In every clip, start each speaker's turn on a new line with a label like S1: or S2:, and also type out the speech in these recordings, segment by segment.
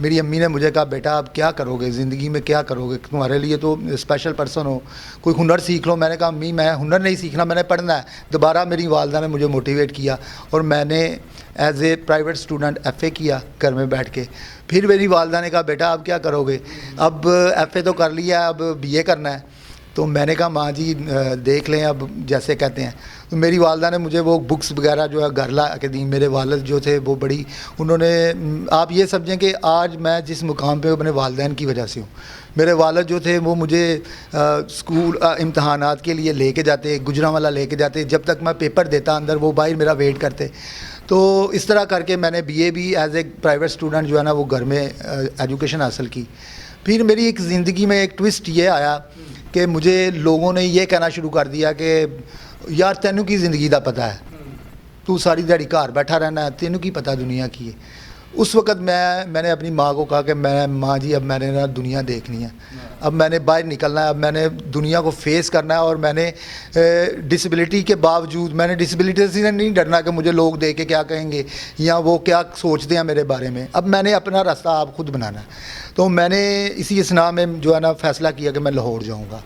S1: میری امی نے مجھے کہا بیٹا آپ کیا کرو گے زندگی میں, کیا کرو گے, تمہارے لیے تو اسپیشل پرسن ہو, کوئی ہنر سیکھ لو. میں نے کہا امی میں ہنر نہیں سیکھنا, میں نے پڑھنا ہے. دوبارہ میری والدہ نے مجھے موٹیویٹ کیا اور میں نے as a private student F A کیا گھر میں بیٹھ کے. پھر میری والدہ نے کہا بیٹا آپ کیا کرو گے, اب ایف اے تو کر لیا ہے, اب بی اے کرنا ہے. تو میں نے کہا ماں جی دیکھ لیں اب جیسے کہتے ہیں. تو میری والدہ نے مجھے وہ بکس وغیرہ جو ہے گھر لا کے دی. میرے والد جو تھے وہ بڑی, انہوں نے, آپ یہ سمجھیں کہ آج میں جس مقام پہ اپنے والدین کی وجہ سے ہوں. میرے والد جو تھے وہ مجھے اسکول امتحانات کے لیے لے کے جاتے, گجرانوالہ لے کے جاتے, جب تک میں پیپر دیتا اندر وہ باہر میرا ویٹ کرتے. تو اس طرح کر کے میں نے بی اے بھی ایز اے پرائیویٹ اسٹوڈنٹ جو ہے نا وہ گھر میں ایجوکیشن حاصل کی. پھر میری ایک زندگی میں ایک ٹوسٹ یہ آیا کہ مجھے لوگوں نے یہ کہنا شروع کر دیا کہ یار تینوں کی زندگی دا پتہ ہے, تو ساری دیہڑی گھر بیٹھا رہنا ہے, تینوں کی پتہ دنیا کی ہے. اس وقت میں نے اپنی ماں کو کہا کہ ماں جی اب میں نے نا دنیا دیکھنی ہے, اب میں نے باہر نکلنا ہے, اب میں نے دنیا کو فیس کرنا ہے. اور میں نے ڈسیبلٹی کے باوجود, میں نے ڈسیبلٹی سے نہیں ڈرنا کہ مجھے لوگ دیکھ کے کیا کہیں گے یا وہ کیا سوچتے ہیں میرے بارے میں. اب میں نے اپنا راستہ آپ خود بنانا ہے. تو میں نے اسی اسنا میں جو ہے نا فیصلہ کیا کہ میں لاہور جاؤں گا.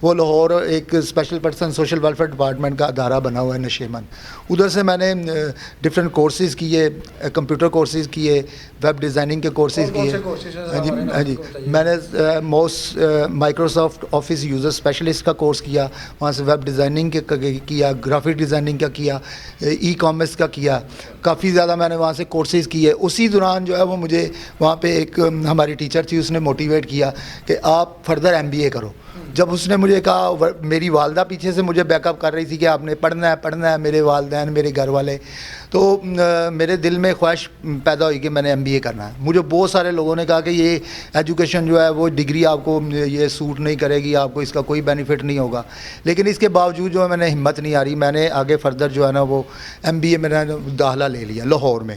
S1: وہ لاہور ایک special person social welfare department کا ادارہ بنا ہوا ہے نشیمن. ادھر سے میں نے ڈفرینٹ کورسز کیے, کمپیوٹر کورسز کیے, ویب ڈیزائننگ کے کورسز کیے. ہاں جی میں نے مائکروسافٹ آفس یوزر اسپیشلسٹ کا کورس کیا, وہاں سے ویب ڈیزائننگ کا کیا, گرافک ڈیزائننگ کا کیا, ای کامرس کا کیا. کافی زیادہ میں نے وہاں سے کورسز کیے. اسی دوران جو ہے وہ مجھے وہاں پہ ایک ہماری ٹیچر تھی, اس نے موٹیویٹ کیا کہ آپ فردر ایم بی اے کرو. جب اس نے مجھے کہا, میری والدہ پیچھے سے مجھے بیک اپ کر رہی تھی کہ آپ نے پڑھنا ہے, میرے والدین میرے گھر والے. تو میرے دل میں خواہش پیدا ہوئی کہ میں نے ایم بی اے کرنا ہے. مجھے بہت سارے لوگوں نے کہا کہ یہ ایجوکیشن جو ہے وہ ڈگری آپ کو یہ سوٹ نہیں کرے گی, آپ کو اس کا کوئی بینیفٹ نہیں ہوگا. لیکن اس کے باوجود جو ہے میں نے ہمت نہیں ہاری, میں نے آگے فردر جو ہے نا وہ ایم بی اے میں نے داخلہ لے لیا لاہور میں.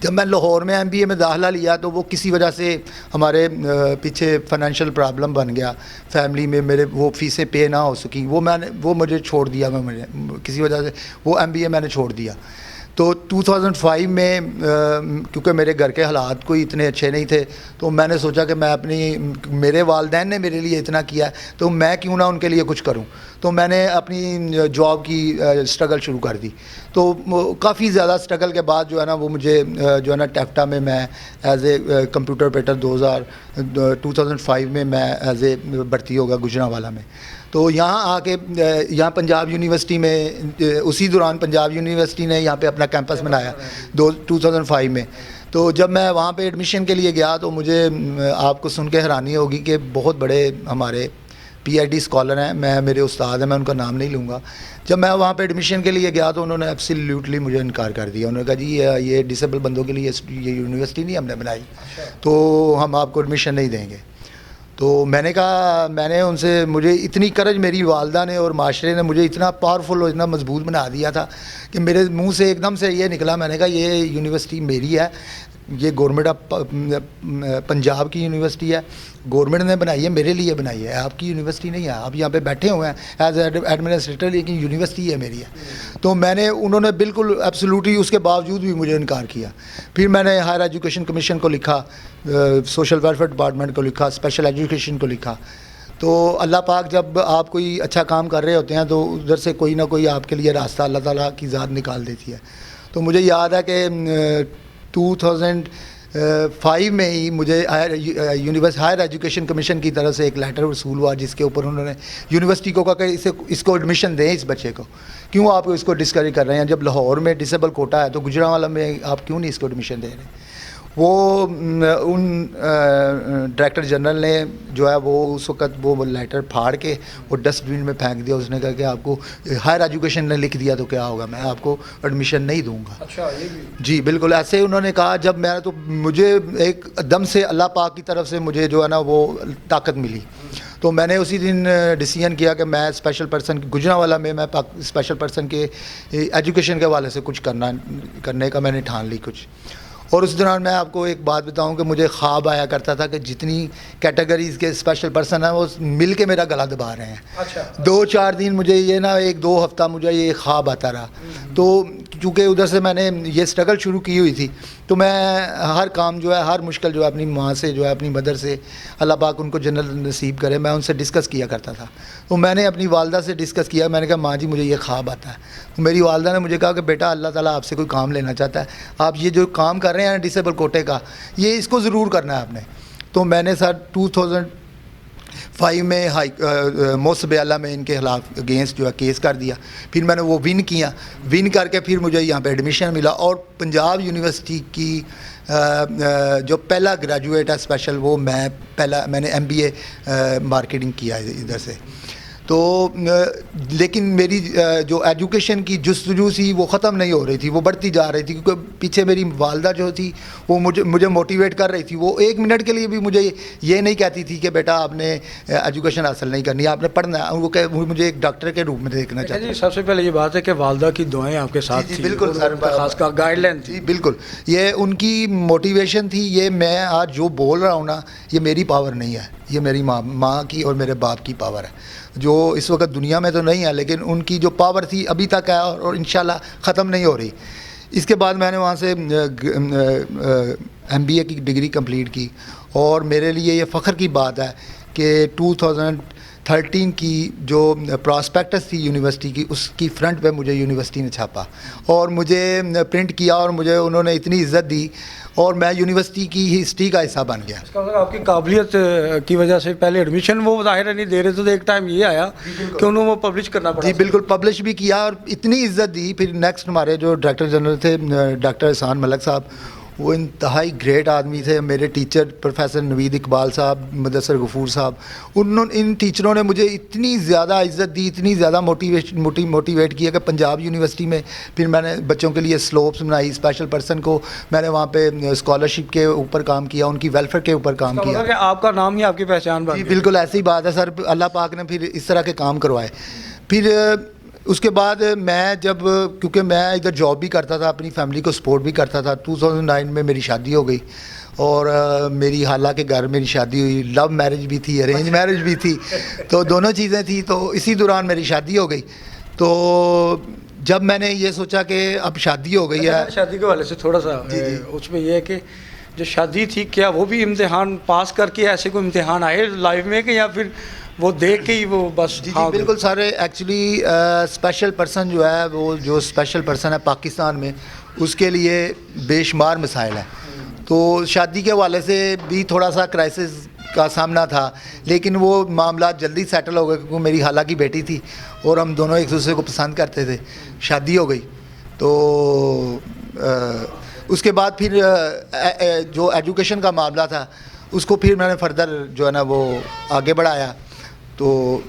S1: جب میں لاہور میں ایم بی اے میں داخلہ لیا تو وہ کسی وجہ سے ہمارے پیچھے فائنینشیل پرابلم بن گیا فیملی میں, میرے وہ فیسیں پے نہ ہو سکیں, وہ مجھے چھوڑ دیا. میں کسی وجہ سے وہ ایم بی اے میں نے چھوڑ دیا. تو 2005 میں کیونکہ میرے گھر کے حالات کوئی اتنے اچھے نہیں تھے, تو میں نے سوچا کہ میں میرے والدین نے میرے لیے اتنا کیا ہے تو میں کیوں نہ ان کے لیے کچھ کروں. تو میں نے اپنی جاب کی اسٹرگل شروع کر دی. تو کافی زیادہ اسٹرگل کے بعد جو ہے نا وہ مجھے جو ہے نا ٹیفٹا میں ایز اے کمپیوٹر آپریٹر 2005 میں ایز اے بھرتی ہوگا گجرانوالہ میں. تو یہاں آ کے یہاں پنجاب یونیورسٹی میں, اسی دوران پنجاب یونیورسٹی نے یہاں پہ اپنا کیمپس بنایا 2005 میں. تو جب میں وہاں پہ ایڈمیشن کے لیے گیا تو مجھے آپ کو سن کے حیرانی ہوگی کہ بہت بڑے ہمارے پی ایچ ڈی اسکالر ہیں, میرے استاد ہیں, میں ان کا نام نہیں لوں گا. جب میں وہاں پہ ایڈمیشن کے لیے گیا تو انہوں نے ایبسلیوٹلی مجھے انکار کر دیا. انہوں نے کہا جی یہ ڈسیبل بندوں کے لیے یہ یونیورسٹی نہیں ہم نے بنائی, تو ہم آپ کو ایڈمیشن نہیں دیں گے. تو میں نے کہا, میں نے ان سے, مجھے اتنی کرج میری والدہ نے اور معاشرے نے مجھے اتنا پاورفل اور اتنا مضبوط بنا دیا تھا کہ میرے منہ سے ایک دم سے یہ نکلا. میں نے کہا یہ یونیورسٹی میری ہے, یہ گورنمنٹ آف پنجاب کی یونیورسٹی ہے, گورنمنٹ نے بنائی ہے, میرے لیے بنائی ہے, آپ کی یونیورسٹی نہیں ہے. آپ یہاں پہ بیٹھے ہوئے ہیں ایز ایڈمنسٹریٹر, لیکن یونیورسٹی ہے میری ہے. تو انہوں نے بالکل ایبسلیوٹلی اس کے باوجود بھی مجھے انکار کیا. پھر میں نے ہائر ایجوکیشن کمیشن کو لکھا, سوشل ویلفیئر ڈپارٹمنٹ کو لکھا, اسپیشل ایجوکیشن کو لکھا. تو اللہ پاک جب آپ کوئی اچھا کام کر رہے ہوتے ہیں تو ادھر سے کوئی نہ کوئی آپ کے لیے راستہ اللہ تعالیٰ کی ذات نکال دیتی ہے. تو مجھے یاد ہے کہ 2005 میں ہی مجھے ہائر ایجوکیشن کمیشن کی طرف سے ایک لیٹر وصول ہوا, جس کے اوپر انہوں نے یونیورسٹی کو کہا کہ اس کو ایڈمیشن دیں, اس بچے کو, کیوں آپ اس کو ڈسکریج کر رہے ہیں, جب لاہور میں ڈسیبل کوٹا ہے تو گجرانوالہ میں آپ کیوں نہیں اس کو ایڈمیشن دے رہے ہیں. وہ ان ڈائریکٹر جنرل نے جو ہے وہ اس وقت وہ لیٹر پھاڑ کے وہ ڈسٹ بن میں پھینک دیا. اس نے کہا کہ آپ کو ہائر ایجوکیشن نے لکھ دیا تو کیا ہوگا, میں آپ کو ایڈمیشن نہیں دوں گا.
S2: اچھا, یہ بھی
S1: جی بالکل ایسے انہوں نے کہا. جب میں تو مجھے ایک دم سے اللہ پاک کی طرف سے مجھے جو ہے نا وہ طاقت ملی. تو میں نے اسی دن ڈیسیژن کیا کہ میں اسپیشل پرسن گجرانوالہ میں اسپیشل پرسن کے ایجوکیشن کے حوالے سے کچھ کرنے کا میں نے ٹھان لی کچھ. اور اس دوران میں آپ کو ایک بات بتاؤں کہ مجھے خواب آیا کرتا تھا کہ جتنی کیٹیگریز کے اسپیشل پرسن ہیں وہ مل کے میرا گلا دبا رہے ہیں. 2-4 دن مجھے یہ نا 1-2 ہفتہ مجھے یہ خواب آتا رہا. تو چونکہ ادھر سے میں نے یہ اسٹرگل شروع کی ہوئی تھی تو میں ہر کام جو ہے ہر مشکل جو ہے اپنی ماں سے جو ہے اپنی مدر سے اللہ پاک ان کو جنت نصیب کرے میں ان سے ڈسکس کیا کرتا تھا. تو میں نے اپنی والدہ سے ڈسکس کیا, میں نے کہا ماں جی مجھے یہ خواب آتا ہے. تو میری والدہ نے مجھے کہا کہ بیٹا اللہ تعالیٰ آپ سے کوئی کام لینا چاہتا ہے, آپ یہ جو کام کر رہے ہیں ڈسیبل کوٹے کا یہ اس کو ضرور کرنا ہے آپ نے. تو میں نے سر 2005 میں موصب اعلیٰ میں ان کے خلاف اگینسٹ جو ہے کیس کر دیا. پھر میں نے وہ ون کیا, ون کر کے پھر مجھے یہاں پہ ایڈمیشن ملا اور پنجاب یونیورسٹی کی جو پہلا گریجویٹ ہے اسپیشل وہ میں نے MBA مارکیٹنگ کیا ہے ادھر سے. تو لیکن میری جو ایجوکیشن کی جستجو تھی وہ ختم نہیں ہو رہی تھی, وہ بڑھتی جا رہی تھی کیونکہ پیچھے میری والدہ جو تھی وہ مجھے موٹیویٹ کر رہی تھی. وہ ایک منٹ کے لیے بھی مجھے یہ نہیں کہتی تھی کہ بیٹا آپ نے ایجوکیشن حاصل نہیں کرنی, آپ نے پڑھنا ہے. وہ مجھے ایک ڈاکٹر کے روپ میں دیکھنا چاہتے ہیں.
S2: سب سے پہلے یہ بات ہے کہ والدہ کی دعائیں آپ کے ساتھ تھیں,
S1: بالکل سر,
S2: خاص کر گائیڈ لائن تھی.
S1: جی بالکل, یہ ان کی موٹیویشن تھی. یہ میں آج جو بول رہا ہوں نا یہ میری پاور نہیں ہے, یہ میری ماں کی اور میرے باپ کی پاور ہے جو اس وقت دنیا میں تو نہیں ہے لیکن ان کی جو پاور تھی ابھی تک ہے اور انشاءاللہ ختم نہیں ہو رہی. اس کے بعد میں نے وہاں سے MBA کی ڈگری کمپلیٹ کی اور میرے لیے یہ فخر کی بات ہے کہ 2013 کی جو پراسپیکٹس تھی یونیورسٹی کی اس کی فرنٹ پہ مجھے یونیورسٹی نے چھاپا اور مجھے پرنٹ کیا اور مجھے انہوں نے اتنی عزت دی اور میں یونیورسٹی کی ہسٹری کا حصہ بن گیا.
S2: اس کا مطلب آپ کی قابلیت کی وجہ سے پہلے ایڈمیشن وہ ظاہر نہیں دے رہے تھے, تو ایک ٹائم یہ آیا کہ انہوں نے وہ پبلش کرنا پڑا.
S1: جی بالکل, پبلش بھی کیا اور اتنی عزت دی. پھر نیکسٹ ہمارے جو ڈائریکٹر جنرل تھے ڈاکٹر احسان ملک صاحب, وہ انتہائی گریٹ آدمی تھے. میرے ٹیچر پروفیسر نوید اقبال صاحب, مدثر غفور صاحب, ان ٹیچروں نے مجھے اتنی زیادہ عزت دی, اتنی زیادہ موٹیویٹ کیا کہ پنجاب یونیورسٹی میں پھر میں نے بچوں کے لیے سلوپس بنائی. اسپیشل پرسن کو میں نے وہاں پہ اسکالرشپ کے اوپر کام کیا, ان کی ویلفیئر کے اوپر کام کیا.
S2: کہ آپ کا نام ہی آپ کی پہچان بن گئی.
S1: بالکل ایسی بات ہے سر, اللہ پاک نے پھر اس طرح کے کام کروائے. پھر اس کے بعد میں جب, کیونکہ میں ادھر جاب بھی کرتا تھا, اپنی فیملی کو سپورٹ بھی کرتا تھا, 2009 میں میری شادی ہو گئی اور میری خالہ کے گھر میری شادی ہوئی. لو میرج بھی تھی, ارینج میرج بھی تھی, تو دونوں چیزیں تھیں. تو اسی دوران میری شادی ہو گئی. تو جب میں نے یہ سوچا کہ اب شادی ہو گئی ہے,
S2: شادی کے حوالے سے تھوڑا سا اس میں یہ ہے کہ جو شادی تھی کیا وہ بھی امتحان پاس کر کے ایسے کوئی امتحان آئے لائف میں کہ یا پھر وہ دیکھ کے ہی وہ بس؟
S1: جی بالکل سارے ایکچولی اسپیشل پرسن جو ہے وہ جو اسپیشل پرسن ہے پاکستان میں اس کے لیے بے شمار مسائل ہیں. تو شادی کے حوالے سے بھی تھوڑا سا کرائسس کا سامنا تھا لیکن وہ معاملات جلدی سیٹل ہو گئے کیونکہ میری خالہ کی بیٹی تھی اور ہم دونوں ایک دوسرے کو پسند کرتے تھے. شادی ہو گئی. تو اس کے بعد پھر جو ایجوکیشن کا معاملہ تھا اس کو پھر میں نے فردر جو ہے نا وہ آگے بڑھایا. تو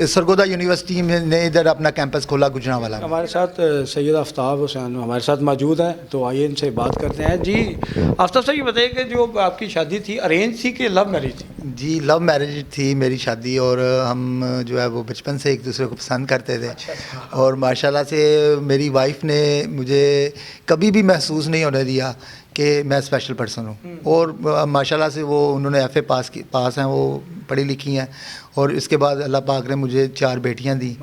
S1: سرگودا یونیورسٹی میں نے ادھر اپنا کیمپس کھولا گجرانوالہ.
S2: ہمارے ساتھ سید آفتاب حسین ہمارے ساتھ موجود ہیں, تو آئیے ان سے بات کرتے ہیں. جی آفتاب صاحب یہ بتائیے کہ جو آپ کی شادی تھی ارینج تھی کہ لو میرج تھی؟
S1: جی لو میرج تھی میری شادی, اور ہم جو ہے وہ بچپن سے ایک دوسرے کو پسند کرتے تھے. اور ماشاءاللہ سے میری وائف نے مجھے کبھی بھی محسوس نہیں ہونے دیا کہ میں اسپیشل پرسن ہوں. اور ماشاءاللہ سے وہ انہوں نے FA پاس ہیں, وہ پڑھی لکھی ہیں. اور اس کے بعد اللہ پاک نے مجھے 4 بیٹیاں دی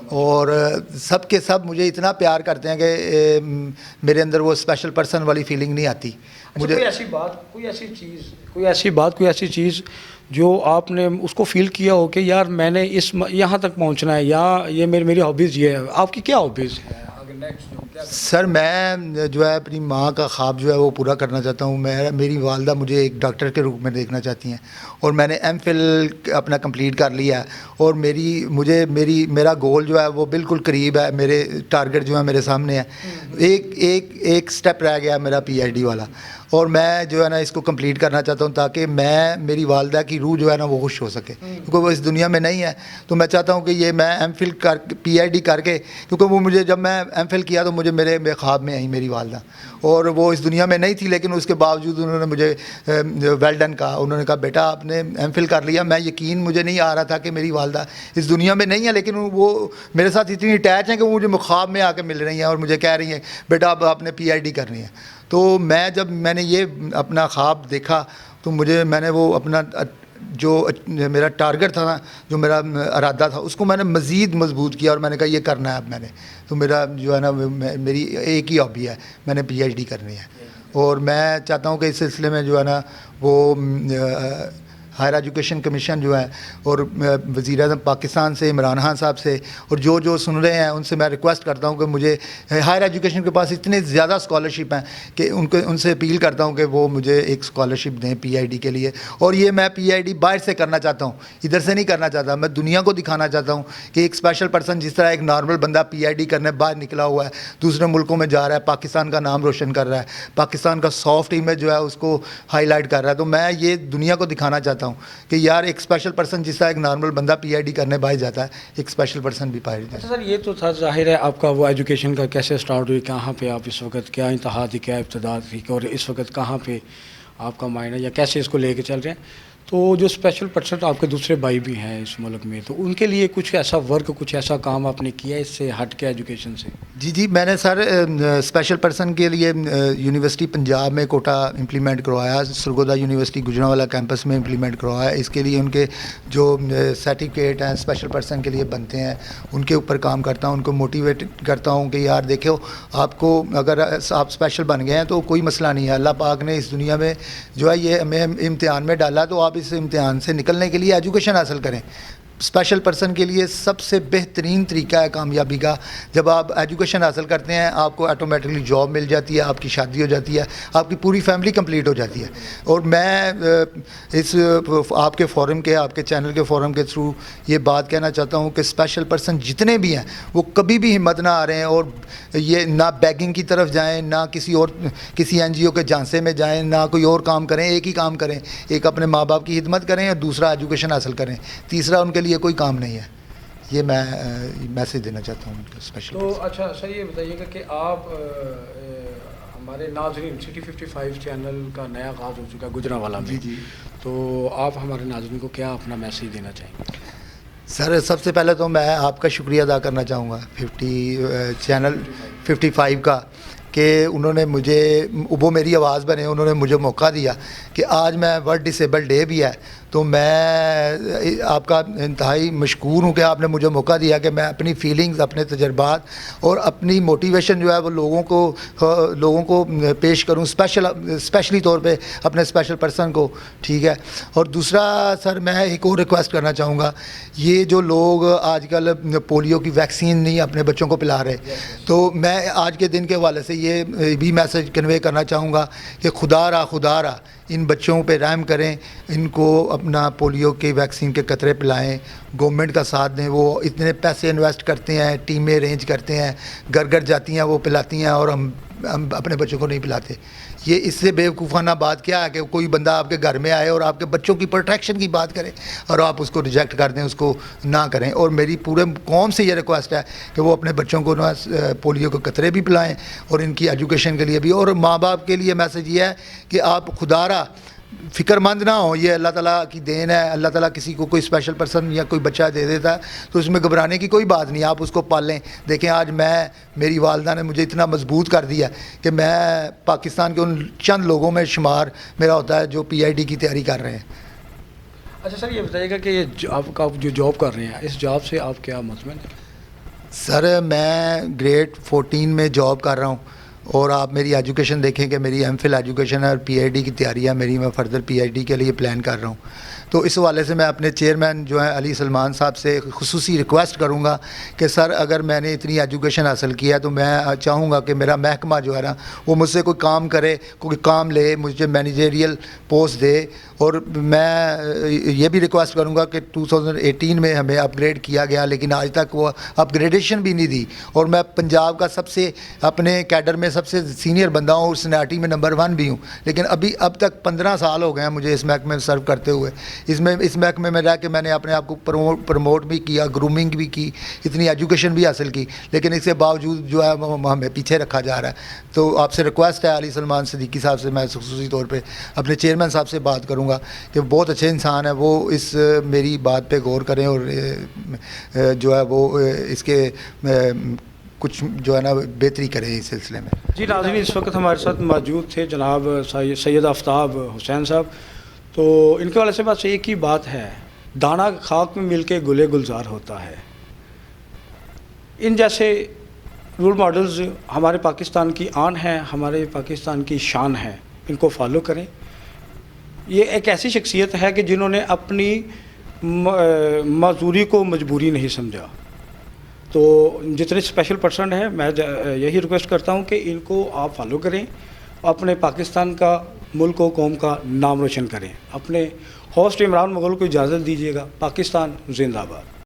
S1: اور سب کے سب مجھے اتنا پیار کرتے ہیں کہ میرے اندر وہ اسپیشل پرسن والی فیلنگ نہیں آتی. مجھے
S2: کوئی ایسی چیز جو آپ نے اس کو فیل کیا ہو کہ یار میں نے یہاں تک پہنچنا ہے یا یہ میری ہابیز یہ ہے. آپ کی کیا ہابیز ہے؟
S1: سر میں جو ہے اپنی ماں کا خواب جو ہے وہ پورا کرنا چاہتا ہوں. میری والدہ مجھے ایک ڈاکٹر کے روپ میں دیکھنا چاہتی ہیں اور میں نے MPhil اپنا کمپلیٹ کر لیا ہے. اور میرا گول جو ہے وہ بالکل قریب ہے, میرے ٹارگٹ جو ہے میرے سامنے ہے. ایک سٹیپ رہ گیا میرا PhD والا, اور میں جو ہے نا اس کو کمپلیٹ کرنا چاہتا ہوں تاکہ میری والدہ کی روح جو ہے نا وہ خوش ہو سکے, کیونکہ وہ اس دنیا میں نہیں ہے. تو میں چاہتا ہوں کہ یہ میں MPhil PhD کر کے, کیونکہ وہ مجھے جب میں MPhil کیا تو مجھے میرے خواب میں آئی میری والدہ, اور وہ اس دنیا میں نہیں تھی لیکن اس کے باوجود انہوں نے مجھے ویل ڈن کہا. انہوں نے کہا بیٹا آپ نے MPhil کر لیا. میں یقین مجھے نہیں آ رہا تھا کہ میری والدہ اس دنیا میں نہیں ہے لیکن وہ میرے ساتھ اتنی اٹیچ ہیں کہ وہ مجھے خواب میں آ کے مل رہی ہیں اور مجھے کہہ رہی ہیں بیٹا اب آپ نے PhD کرنی ہے. تو جب میں نے یہ اپنا خواب دیکھا تو میں نے وہ اپنا جو میرا ٹارگٹ تھا نا، جو میرا ارادہ تھا، اس کو میں نے مزید مضبوط کیا اور میں نے کہا یہ کرنا ہے اب میں نے. تو میرا جو ہے نا میری ایک ہی ہابی ہے، میں نے پی ایچ ڈی کرنی ہے. اور میں چاہتا ہوں کہ اس سلسلے میں جو ہے نا وہ ہائر ایجوکیشن کمیشن جو ہے اور وزیر اعظم پاکستان سے عمران خان صاحب سے اور جو سن رہے ہیں ان سے میں ریکویسٹ کرتا ہوں کہ مجھے ہائر ایجوکیشن کے پاس اتنے زیادہ اسکالرشپ ہیں کہ ان سے اپیل کرتا ہوں کہ وہ مجھے ایک اسکالرشپ دیں پی آئی ڈی کے لیے. اور یہ میں پی آئی ڈی باہر سے کرنا چاہتا ہوں، ادھر سے نہیں کرنا چاہتا. میں دنیا کو دکھانا چاہتا ہوں کہ ایک اسپیشل پرسن جس طرح ایک نارمل بندہ پی آئی ڈی کرنے باہر نکلا ہوا ہے، دوسرے ملکوں میں جا رہا ہے، پاکستان کا نام روشن کر رہا ہے، پاکستان کا سافٹ امیج جو ہے اس کو ہائی لائٹ کر رہا ہے. تو میں یہ دنیا کو دکھانا چاہتا ہوں کہ یار ایک اسپیشل پرسن جس طرح ایک نارمل بندہ پی آئی ڈی کرنے باہر جاتا ہے، ایک اسپیشل پرسن بھی باہر جاتا ہے.
S2: اچھا سر، یہ تو تھا ظاہر ہے آپ کا وہ ایجوکیشن کا کیسے اسٹارٹ ہوئی، کہاں پہ آپ اس وقت، کیا انتہا تھی، کیا ابتدا تھی، اور اس وقت کہاں پہ آپ کا مائنڈ ہے یا کیسے اس کو لے کے چل رہے ہیں. تو جو اسپیشل پرسن آپ کے دوسرے بھائی بھی ہیں اس ملک میں، تو ان کے لیے کچھ ایسا ورک، کچھ ایسا کام آپ نے کیا اس سے ہٹ کے ایجوکیشن سے؟
S1: جی میں نے سر اسپیشل پرسن کے لیے یونیورسٹی پنجاب میں کوٹا امپلیمنٹ کروایا، سرگودا یونیورسٹی گجرانوالہ کیمپس میں امپلیمنٹ کروایا. اس کے لیے ان کے جو سرٹیفکیٹ ہیں اسپیشل پرسن کے لیے بنتے ہیں ان کے اوپر کام کرتا ہوں، ان کو موٹیویٹ کرتا ہوں کہ یار دیکھو آپ کو اگر آپ اسپیشل بن گئے ہیں تو کوئی مسئلہ نہیں ہے. اللہ پاک نے اس دنیا میں جو ہے یہ ہمیں امتحان میں ڈالا، تو آپ اس امتحان سے نکلنے کے لیے ایجوکیشن حاصل کریں. اسپیشل پرسن کے لیے سب سے بہترین طریقہ ہے کامیابی کا، جب آپ ایجوکیشن حاصل کرتے ہیں آپ کو آٹومیٹکلی جاب مل جاتی ہے، آپ کی شادی ہو جاتی ہے، آپ کی پوری فیملی کمپلیٹ ہو جاتی ہے. اور میں اس آپ کے فورم کے، آپ کے چینل کے فورم کے تھرو یہ بات کہنا چاہتا ہوں کہ اسپیشل پرسن جتنے بھی ہیں وہ کبھی بھی ہمت نہ آ رہے ہیں اور یہ نہ بیگنگ کی طرف جائیں، نہ کسی این جی او کے جھانسے میں جائیں، نہ کوئی اور کام کریں. ایک ہی کام کریں، ایک اپنے ماں باپ کی خدمت کریں اور دوسرا ایجوکیشن حاصل کریں، تیسرا ان کے لیے کوئی کام نہیں ہے. یہ میں میسیج دینا چاہتا ہوں اسپیشل.
S2: تو اچھا سر یہ بتائیے گا کہ آپ ہمارے ناظرین سٹی 55 چینل کا نیا آغاز ہو چکا ہے گجرانوالہ میں،
S1: جی
S2: تو آپ ہمارے ناظرین کو کیا اپنا میسیج دینا چاہیں گے؟
S1: سر سب سے پہلے تو میں آپ کا شکریہ ادا کرنا چاہوں گا چینل 55 کا کہ انہوں نے مجھے، وہ میری آواز بنے، انہوں نے مجھے موقع دیا کہ آج میں ورلڈ ڈسیبل ڈے بھی ہے تو میں آپ کا انتہائی مشکور ہوں کہ آپ نے مجھے موقع دیا کہ میں اپنی فیلنگز، اپنے تجربات اور اپنی موٹیویشن جو ہے وہ لوگوں کو پیش کروں، اسپیشلی طور پہ اپنے اسپیشل پرسن کو. ٹھیک ہے. اور دوسرا سر میں ایک اور ریکویسٹ کرنا چاہوں گا، یہ جو لوگ آج کل پولیو کی ویکسین نہیں اپنے بچوں کو پلا رہے، تو میں آج کے دن کے حوالے سے یہ بھی میسج کنوے کرنا چاہوں گا کہ خدا را ان بچوں پہ رحم کریں، ان کو اپنا پولیو کی ویکسین کے قطرے پلائیں، گورنمنٹ کا ساتھ دیں. وہ اتنے پیسے انویسٹ کرتے ہیں، ٹیمیں ارینج کرتے ہیں، گھر جاتی ہیں، وہ پلاتی ہیں اور ہم اپنے بچوں کو نہیں پلاتے. یہ اس سے بیوقوفانہ بات کیا ہے کہ کوئی بندہ آپ کے گھر میں آئے اور آپ کے بچوں کی پروٹیکشن کی بات کرے اور آپ اس کو ریجیکٹ کر دیں، اس کو نہ کریں. اور میری پورے قوم سے یہ ریکویسٹ ہے کہ وہ اپنے بچوں کو پولیو کے قطرے بھی پلائیں اور ان کی ایجوکیشن کے لیے بھی. اور ماں باپ کے لیے میسج یہ ہے کہ آپ خدا فکر مند نہ ہو، یہ اللہ تعالیٰ کی دین ہے. اللہ تعالیٰ کسی کو کوئی اسپیشل پرسن یا کوئی بچہ دے دیتا ہے تو اس میں گھبرانے کی کوئی بات نہیں، آپ اس کو پالیں. دیکھیں آج میری والدہ نے مجھے اتنا مضبوط کر دیا کہ میں پاکستان کے ان چند لوگوں میں شمار میرا ہوتا ہے جو پی آئی ڈی کی تیاری کر رہے ہیں.
S2: اچھا سر یہ بتائیے گا کہ یہ آپ کا جو جاب کر رہے ہیں، اس جاب سے آپ کیا مطمئن ہیں؟
S1: سر میں گریڈ 14 میں جاب کر رہا ہوں اور آپ میری ایجوکیشن دیکھیں کہ میری ایم فل ایجوکیشن ہے اور پی آئی ڈی کی تیاری ہے میری، میں فردر پی آئی ڈی کے لیے پلان کر رہا ہوں. تو اس حوالے سے میں اپنے چیئرمین جو ہیں علی سلمان صاحب سے خصوصی ریکویسٹ کروں گا کہ سر اگر میں نے اتنی ایجوکیشن حاصل کی ہے تو میں چاہوں گا کہ میرا محکمہ جو ہے نا وہ مجھ سے کوئی کام کرے، کوئی کام لے، مجھے مینیجریل پوسٹ دے. اور میں یہ بھی ریکویسٹ کروں گا کہ 2018 میں ہمیں اپ گریڈ کیا گیا لیکن آج تک وہ اپ گریڈیشن بھی نہیں دی، اور میں پنجاب کا سب سے اپنے کیڈر میں سب سے سینئر بندہ ہوں اور سینیارٹی میں نمبر 1 بھی ہوں، لیکن اب تک 15 سال ہو گئے ہیں مجھے اس محکمے میں سرو کرتے ہوئے. اس محکمے میں رہ کے میں نے اپنے آپ کو پروموٹ بھی کیا، گرومنگ بھی کی، اتنی ایجوکیشن بھی حاصل کی، لیکن اس کے باوجود جو ہے ہمیں پیچھے رکھا جا رہا ہے. تو آپ سے ریکویسٹ ہے علی سلمان صدیقی صاحب سے، میں خصوصی طور پہ اپنے چیئرمین صاحب سے بات کروں گا کہ بہت اچھے انسان ہیں، وہ اس میری بات پہ غور کریں اور جو ہے وہ اس کے کچھ جو ہے نا بہتری کریں اس سلسلے میں.
S2: جی ناظرین، اس وقت ہمارے ساتھ موجود تھے جناب سید آفتاب حسین صاحب. تو ان کے والے سے بس ایک ہی بات ہے، دانا خاک میں مل کے گلے گلزار ہوتا ہے. ان جیسے رول ماڈلز ہمارے پاکستان کی آن ہیں، ہمارے پاکستان کی شان ہے، ان کو فالو کریں. یہ ایک ایسی شخصیت ہے کہ جنہوں نے اپنی معذوری کو مجبوری نہیں سمجھا. تو جتنے اسپیشل پرسن ہیں میں یہی ریکویسٹ کرتا ہوں کہ ان کو آپ فالو کریں، اپنے پاکستان کا، ملک و قوم کا نام روشن کریں. اپنے ہوسٹ عمران مغل کو اجازت دیجیے گا. پاکستان زندہ باد.